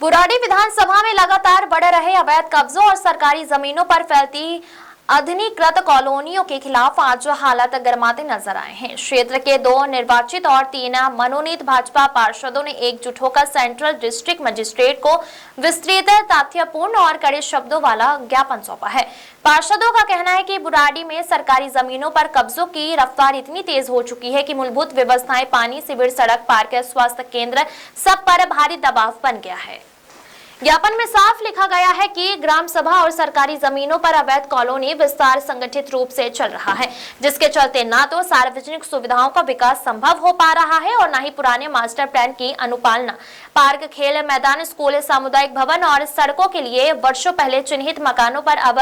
बुराड़ी विधानसभा में लगातार बढ़ रहे अवैध कब्जों और सरकारी जमीनों पर फैलती अधीनीकृत कॉलोनियों के खिलाफ आज हालात गरमाते नजर आए हैं। क्षेत्र के 2 निर्वाचित और 3 मनोनीत भाजपा पार्षदों ने एकजुट होकर सेंट्रल डिस्ट्रिक्ट मजिस्ट्रेट को विस्तृत, तथ्यपूर्ण और कड़े शब्दों वाला ज्ञापन सौंपा है। पार्षदों का कहना है कि बुराड़ी में सरकारी जमीनों पर कब्जों की रफ्तार इतनी तेज हो चुकी है कि मूलभूत व्यवस्थाएं, पानी, शिविर, सड़क, पार्क, स्वास्थ्य केंद्र सब पर भारी दबाव बन गया है। ज्ञापन में साफ लिखा गया है कि ग्राम सभा और सरकारी जमीनों पर अवैध कॉलोनी विस्तार संगठित रूप से चल रहा है, जिसके चलते न तो सार्वजनिक सुविधाओं का विकास संभव हो पा रहा है और न ही पुराने मास्टर प्लान की अनुपालना। पार्क, खेल मैदान, स्कूल, सामुदायिक भवन और सड़कों के लिए वर्षों पहले चिन्हित मकानों पर अब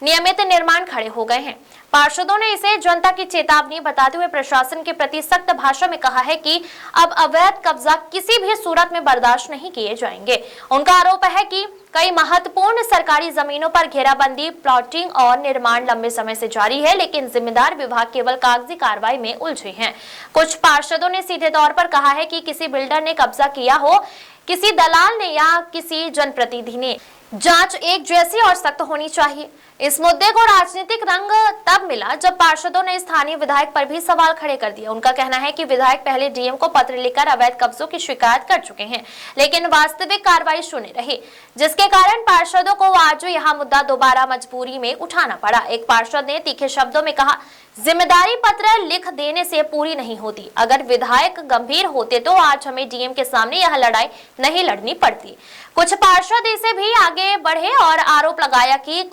नियमित निर्माण खड़े हो गए हैं। पार्षदों ने इसे जनता की चेतावनी बताते हुए प्रशासन के प्रति सख्त भाषा में कहा है कि अब अवैध कब्जा किसी भी सूरत में बर्दाश्त नहीं किए जाएंगे। उनका आरोप है कि कई महत्वपूर्ण सरकारी जमीनों पर घेराबंदी, प्लॉटिंग और निर्माण लंबे समय से जारी है, लेकिन जिम्मेदार विभाग केवल कागजी कार्रवाई में उलझे हैं। कुछ पार्षदों ने सीधे तौर पर कहा है कि किसी बिल्डर ने कब्जा किया हो, किसी दलाल ने या किसी जनप्रतिनिधि ने। जांच एक जैसी और सख्त होनी चाहिए। इस मुद्दे को राजनीतिक रंग तब मिला जब पार्षदों ने स्थानीय विधायक पर भी सवाल खड़े कर दिए। उनका कहना है कि विधायक पहले डीएम को पत्र लिखकर अवैध कब्जों की शिकायत कर चुके हैं, लेकिन वास्तविक कार्रवाई शून्य रही, जिसके कारण पार्षदों को आज यह मुद्दा दोबारा मजबूरी में उठाना पड़ा। एक पार्षद ने तीखे शब्दों में कहा, जिम्मेदारी पत्र लिख देने से पूरी नहीं होती। अगर विधायक गंभीर होते तो आज हमें डीएम के सामने यह लड़ाई नहीं लड़नी पड़ती। कुछ पार्षद इसे भी आगे बढ़े और आरोप लगाया कि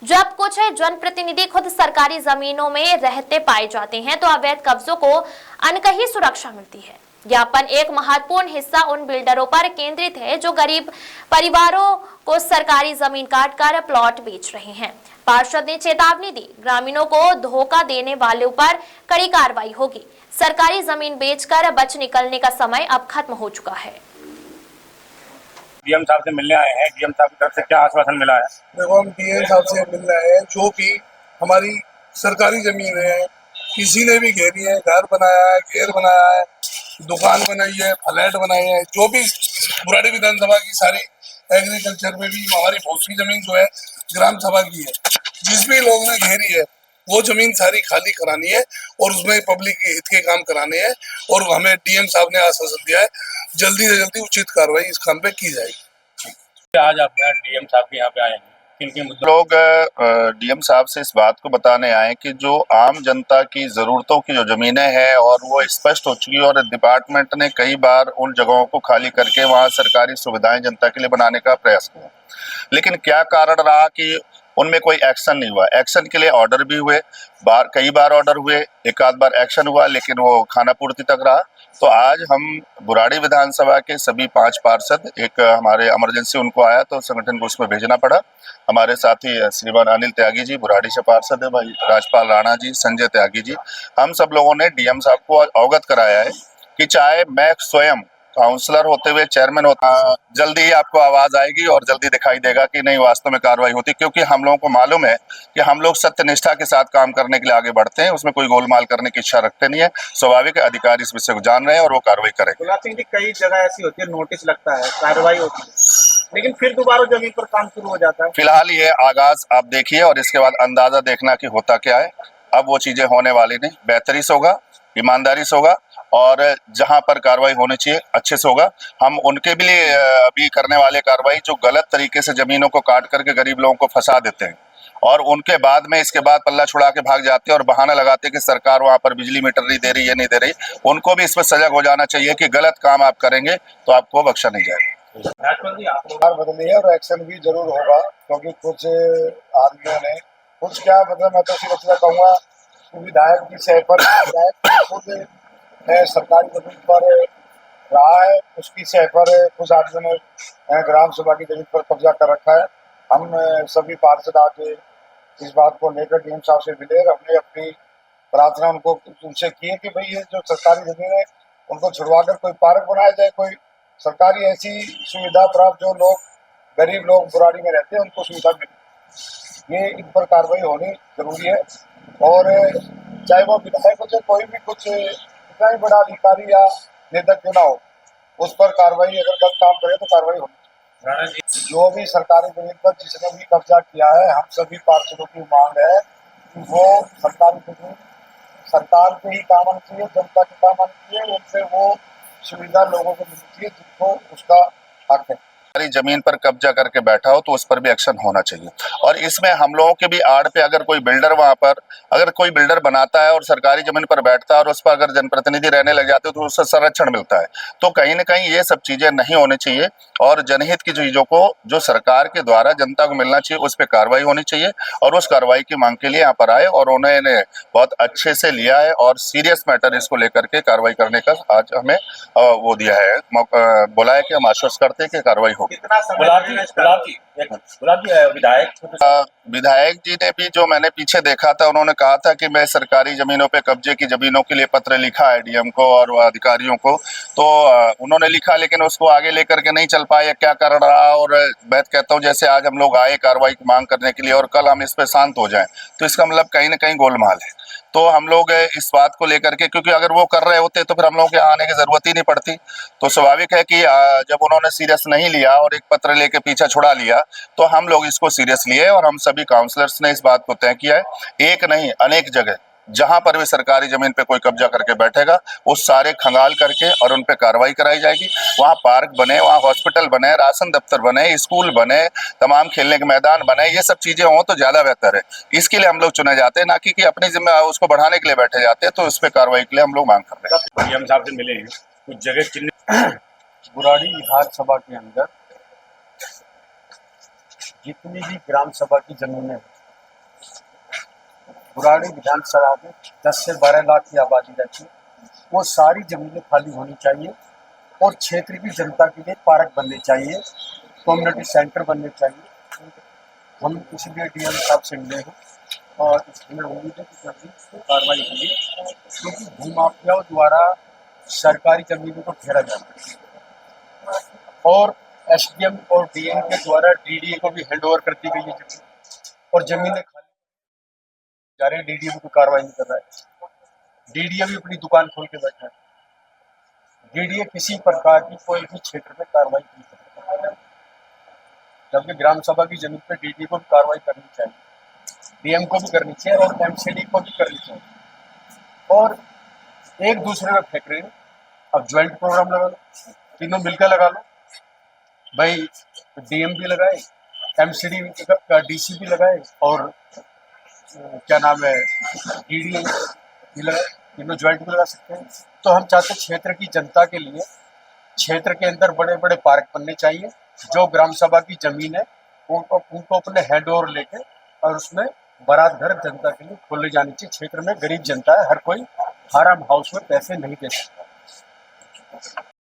जब कुछ जनप्रतिनिधि खुद सरकारी जमीनों में रहते पाए जाते हैं तो अवैध कब्जों को अनकही सुरक्षा मिलती है। ज्ञापन एक महत्वपूर्ण हिस्सा उन बिल्डरों पर केंद्रित है जो गरीब परिवारों को सरकारी जमीन काटकर प्लॉट बेच रहे हैं। पार्षद ने चेतावनी दी, ग्रामीणों को धोखा देने वालों पर कड़ी कार्रवाई होगी। सरकारी जमीन बेचकर बच निकलने का समय अब खत्म हो चुका है। डीएम साहब से मिलने आए हैं। डीएम साहब की तरफ से क्या आश्वासन मिला है? देखो, हम डीएम साहब से मिलने आए हैं। जो भी हमारी सरकारी जमीन है, किसी ने भी घेरी है, घर बनाया है, घेर बनाया है, दुकान बनाई है, फ्लैट बनाए हैं, जो भी बुराड़ी विधानसभा की सारी एग्रीकल्चर में भी हमारी बहुत सी जमीन जो है ग्राम सभा की है, जिस भी लोग ने घेरी है वो जमीन सारी खाली करानी है और उसमें पब्लिक के हित के काम कराने हैं। और हमें डीएम साहब ने आश्वासन दिया है, जल्दी से जल्दी उचित कार्रवाई इस काम पे की जाएगी। आज आप डीएम साहब के यहाँ पे आए हैं, लोग डीएम साहब से इस बात को बताने आए कि जो आम जनता की जरूरतों की जो जमीनें हैं और वो स्पष्ट हो चुकी है और डिपार्टमेंट ने कई बार उन जगहों को खाली करके वहाँ सरकारी सुविधाएं जनता के लिए बनाने का प्रयास किया, लेकिन क्या कारण रहा कि उनमें कोई एक्शन नहीं हुआ। एक्शन के लिए ऑर्डर भी हुए, कई बार ऑर्डर हुए, एक आध बार एक्शन हुआ, लेकिन वो खानापूर्ति तक रहा। तो आज हम बुराड़ी विधानसभा के सभी 5 पार्षद, एक हमारे इमरजेंसी उनको आया तो संगठन को उसमें भेजना पड़ा। हमारे साथी श्रीमान अनिल त्यागी जी बुराड़ी से पार्षद है, भाई राजपाल राणा जी, संजय त्यागी जी, हम सब लोगों ने डीएम साहब को अवगत कराया है कि चाहे मैं स्वयं काउंसलर होते हुए चेयरमैन होता, जल्दी ही आपको आवाज आएगी और जल्दी दिखाई देगा कि नहीं वास्तव में कार्रवाई होती, क्योंकि हम लोगों को मालूम है कि हम लोग सत्यनिष्ठा के साथ काम करने के लिए आगे बढ़ते हैं, उसमें कोई गोलमाल करने की इच्छा रखते नहीं है। स्वाभाविक अधिकारी इस विषय को जान रहे हैं और वो कार्रवाई करेंगे। गुलाब सिंह जी, कई जगह ऐसी होती है, नोटिस लगता है, कार्रवाई होती है, लेकिन फिर दोबारा जमीन पर काम शुरू हो जाता है। फिलहाल ये आगाज आप देखिए और इसके बाद अंदाजा देखना कि होता क्या है। अब वो चीजें होने वाली नहीं, बेहतरी से होगा, ईमानदारी से होगा और जहां पर कार्रवाई होनी चाहिए अच्छे से होगा। हम उनके भी लिए अभी करने वाले कार्रवाई जो गलत तरीके से जमीनों को काट करके गरीब लोगों को फंसा देते हैं और उनके बाद में इसके बाद पल्ला छुड़ा के भाग जाते हैं और बहाना लगाते हैं कि सरकार वहां पर बिजली मीटर नहीं दे रही, ये नहीं दे रही, उनको भी इस पर सजग हो जाना चाहिए कि गलत काम आप करेंगे तो आपको बख्शा नहीं जाएगा। सरकार बदली है और एक्शन भी जरूर होगा, क्योंकि कुछ आदमियों ने कुछ क्या मतलब, मैं तो सिर्फ इतना कहूँगा विधायक की सह पर विधायक खुद सरकारी जमीन पर रहा है, उसकी सह पर कुछ आदमियों ने ग्राम सभा की जमीन पर कब्जा कर रखा है। हम सभी पार्षद आके इस बात को लेकर डीएम साहब से मिले, हमने अपनी प्रार्थना उनसे की है कि भाई ये जो सरकारी जमीन है उनको छुड़वाकर कोई पार्क बनाया जाए, कोई सरकारी ऐसी सुविधा प्राप्त जो लोग गरीब लोग बुराड़ी में रहते हैं उनको सुविधा मिले। ये इन पर कार्रवाई होनी जरूरी है और चाहे वो विधायक हो चाहे कोई भी कुछ कितना ही बड़ा अधिकारी या नेता क्यों ना हो, उस पर कार्रवाई अगर गलत काम करे तो कार्रवाई होनी। राणा जी जो भी सरकारी जमीन पर जिसने भी कब्जा किया है, हम सभी पार्षदों की मांग है कि वो सरकारी जमीन सरकार के ही काम आनी चाहिए, जनता के काम आनी चाहिए, उनसे वो सुविधा लोगों को मिलनी चाहिए जिनको उसका हक है। सरकारी जमीन पर कब्जा करके बैठा हो तो उस पर भी एक्शन होना चाहिए। और इसमें हम लोगों के भी आड़ पे अगर कोई बिल्डर वहां पर अगर कोई बिल्डर बनाता है और सरकारी जमीन पर बैठता है और उस पर अगर जनप्रतिनिधि रहने लग जाते हैं तो उससे संरक्षण मिलता है। तो कहीं ना कहीं ये सब चीजें नहीं होनी चाहिए और जनहित की चीजों को जो सरकार के द्वारा जनता को मिलना चाहिए उस पर कार्रवाई होनी चाहिए और उस कार्रवाई की मांग के लिए यहाँ पर आए और उन्होंने बहुत अच्छे से लिया है और सीरियस मैटर इसको लेकर के कार्रवाई करने का आज हमें वो दिया है, बोला है कि हम आश्वस्त करते हैं कि कार्रवाई होगी। कितना समय लगेगा इसका? विधायक जी ने भी जो मैंने पीछे देखा था उन्होंने कहा था कि मैं सरकारी जमीनों पे कब्जे की जमीनों के लिए पत्र लिखा है डीएम को और अधिकारियों को, तो उन्होंने लिखा लेकिन उसको आगे लेकर के नहीं चल पाए, क्या कर रहा। और मैं कहता हूँ जैसे आज हम लोग आए कार्रवाई की मांग करने के लिए और कल हम इस पे शांत हो जाएं तो इसका मतलब कहीं ना कहीं गोलमाल है। तो हम लोग इस बात को लेकर के, क्योंकि अगर वो कर रहे होते तो फिर हम लोगों के आने की जरूरत ही नहीं पड़ती। तो स्वाभाविक है कि जब उन्होंने सीरियस नहीं लिया और एक पत्र लेके पीछे छुड़ा लिया तो हम लोग इसको सीरियस लिए और हम सभी काउंसलर्स ने इस बात को तय किया है, एक नहीं अनेक जगह जहां पर भी सरकारी जमीन पे कोई कब्जा करके बैठेगा वो सारे खंगाल करके और उन पे कार्रवाई कराई जाएगी। वहां पार्क बने, वहां हॉस्पिटल बने, राशन दफ्तर बने, स्कूल बने, तमाम खेलने के मैदान बने, ये सब चीजें हों तो ज्यादा बेहतर है। इसके लिए हम लोग चुने जाते हैं, ना कि अपनी जिम्मे उसको बढ़ाने के लिए बैठे जाते हैं। तो इस पे कार्रवाई के लिए हम लोग मांग कर रहे हैं। डीएम साहब से मिले हैं, कुछ जगह चिन्ह बुराड़ी विधानसभा के अंदर जितनी भी ग्राम सभा की जमीनें हैं, बुराड़ी विधानसभा में 10 से 12 लाख की आबादी रहती है, वो सारी जमीनें खाली होनी चाहिए और क्षेत्र की जनता के लिए पार्क बनने चाहिए, कम्युनिटी सेंटर बनने चाहिए। हम इसलिए डीएम साहब से मिले हैं और इसमें उम्मीद है कि जल्दी इस पर कार्रवाई होगी, क्योंकि भूमाफियाओं द्वारा सरकारी जमीनों को घेरा जाता है और एसडीएम और डीएम के द्वारा डीडीए को भी हैंडओवर कर दी गई है जमीन और जमीनें खाली जा रही है। डीडीए भी कोई कार्रवाई नहीं कर रहा है, डीडीए भी अपनी दुकान खोल के बैठा है। डीडीए किसी प्रकार की कोई भी क्षेत्र में कार्रवाई नहीं कर रहा है, जबकि ग्राम सभा की जमीन पर डीडीए को भी कार्रवाई करनी चाहिए, डीएम को भी करनी चाहिए और एमसीडी को भी करनी चाहिए। और एक दूसरे में फेंक रहे हैं। अब ज्वाइंट प्रोग्राम लगा लो, तीनों मिलकर लगा लो भाई, डीएम भी लगाए, एमसीडी का डीसी भी लगाए और क्या नाम है डीडीए भी लगाए, तीनों ज्वाइंट भी लगा सकते हैं। तो हम चाहते हैं क्षेत्र की जनता के लिए क्षेत्र के अंदर बड़े बड़े पार्क बनने चाहिए। जो ग्राम सभा की जमीन है उनको अपने हैंड ओवर लेके और उसमें बारात घर जनता के लिए खोले जानी चाहिए। क्षेत्र में गरीब जनता है, हर कोई फार्म हाउस में पैसे नहीं दे सकता।